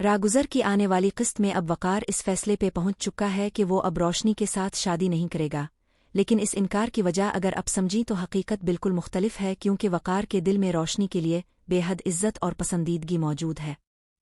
रागुज़र की आने वाली किस्त में अब वक़ार इस फैसले पे पहुंच चुका है कि वो अब रोशनी के साथ शादी नहीं करेगा, लेकिन इस इनकार की वजह अगर अब समझी तो हकीकत बिल्कुल मुख्तलिफ है, क्योंकि वक़ार के दिल में रोशनी के लिए बेहद इज्जत और पसंदीदगी मौजूद है।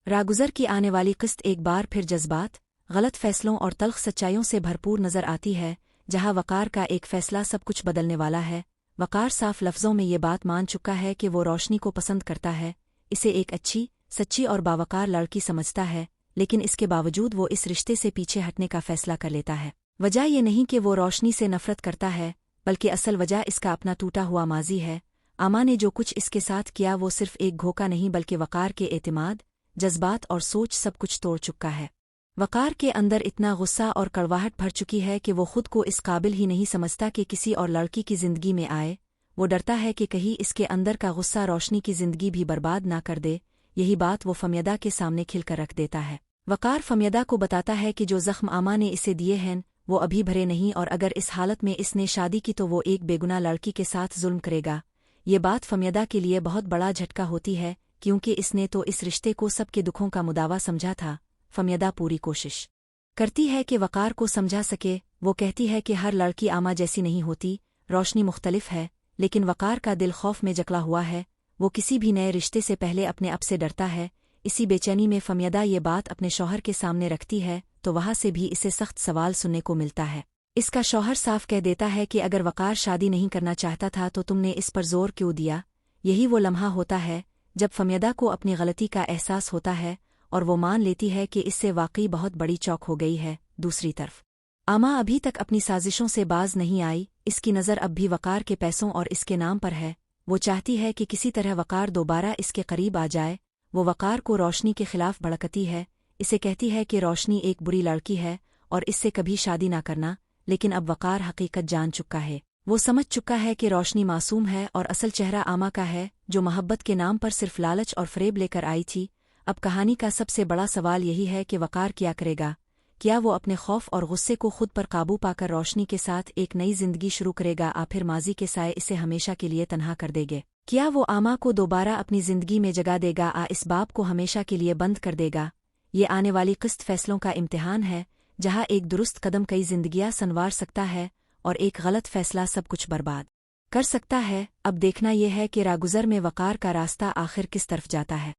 रागुज़र की आने वाली किस्त एक बार फिर जज्बात, गलत फैसलों और तल्ख सच्चाइयों से भरपूर नजर आती है, जहां वक़ार का एक फैसला सब कुछ बदलने वाला है। वक़ार साफ लफ्ज़ों में ये बात मान चुका है कि वो रोशनी को पसंद करता है, इसे एक अच्छी, सच्ची और बावकार लड़की समझता है, लेकिन इसके बावजूद वो इस रिश्ते से पीछे हटने का फैसला कर लेता है। वजह ये नहीं कि वो रोशनी से नफरत करता है, बल्कि असल वजह इसका अपना टूटा हुआ माजी है। आमा ने जो कुछ इसके साथ किया वो सिर्फ एक धोखा नहीं बल्कि वक़ार के एतमाद, जज्बात और सोच सब कुछ तोड़ चुका है। वक़ार के अंदर इतना गुस्सा और कड़वाहट भर चुकी है कि वो खुद को इस काबिल ही नहीं समझता कि किसी और लड़की की जिंदगी में आए। वो डरता है कि कहीं इसके अंदर का गुस्सा रोशनी की जिंदगी भी बर्बाद ना कर दे। यही बात वो फम्यदा के सामने खिलकर रख देता है। वक़ार फम्यदा को बताता है कि जो जख्म आमा ने इसे दिए हैं वो अभी भरे नहीं, और अगर इस हालत में इसने शादी की तो वो एक बेगुनाह लड़की के साथ जुल्म करेगा। ये बात फम्यदा के लिए बहुत बड़ा झटका होती है, क्योंकि इसने तो इस रिश्ते को सबके दुखों का मुदावा समझा था। फम्यदा पूरी कोशिश करती है कि वक़ार को समझा सके। वो कहती है कि हर लड़की आमा जैसी नहीं होती, रोशनी मुख्तलिफ है, लेकिन वक़ार का दिल खौफ में जकड़ा हुआ है। वो किसी भी नए रिश्ते से पहले अपने आप से डरता है। इसी बेचैनी में फम्यदा ये बात अपने शौहर के सामने रखती है, तो वहाँ से भी इसे सख्त सवाल सुनने को मिलता है। इसका शौहर साफ कह देता है कि अगर वक़ार शादी नहीं करना चाहता था तो तुमने इस पर जोर क्यों दिया। यही वो लम्हा होता है जब फम्यदा को अपनी गलती का एहसास होता है और वो मान लेती है कि इससे वाकई बहुत बड़ी चौक हो गई है। दूसरी तरफ आमा अभी तक अपनी साजिशों से बाज नहीं आई। इसकी नज़र अब भी वक़ार के पैसों और इसके नाम पर है। वो चाहती है कि किसी तरह वक़ार दोबारा इसके करीब आ जाए। वो वक़ार को रोशनी के खिलाफ भड़कती है, इसे कहती है कि रोशनी एक बुरी लड़की है और इससे कभी शादी ना करना। लेकिन अब वक़ार हकीकत जान चुका है। वो समझ चुका है कि रोशनी मासूम है और असल चेहरा आमा का है, जो मोहब्बत के नाम पर सिर्फ लालच और फ़रेब लेकर आई थी। अब कहानी का सबसे बड़ा सवाल यही है कि वक़ार क्या करेगा। क्या वो अपने खौफ और गुस्से को खुद पर काबू पाकर रोशनी के साथ एक नई जिंदगी शुरू करेगा, या फिर माजी के साए इसे हमेशा के लिए तन्हा कर देंगे। क्या वो आमा को दोबारा अपनी जिंदगी में जगा देगा, या इस बाब को हमेशा के लिए बंद कर देगा। ये आने वाली किस्त फैसलों का इम्तिहान है, जहाँ एक दुरुस्त कदम कई जिंदगियां संवार सकता है और एक गलत फैसला सब कुछ बर्बाद कर सकता है। अब देखना यह है कि रागुज़र में वक़ार का रास्ता आखिर किस तरफ जाता है।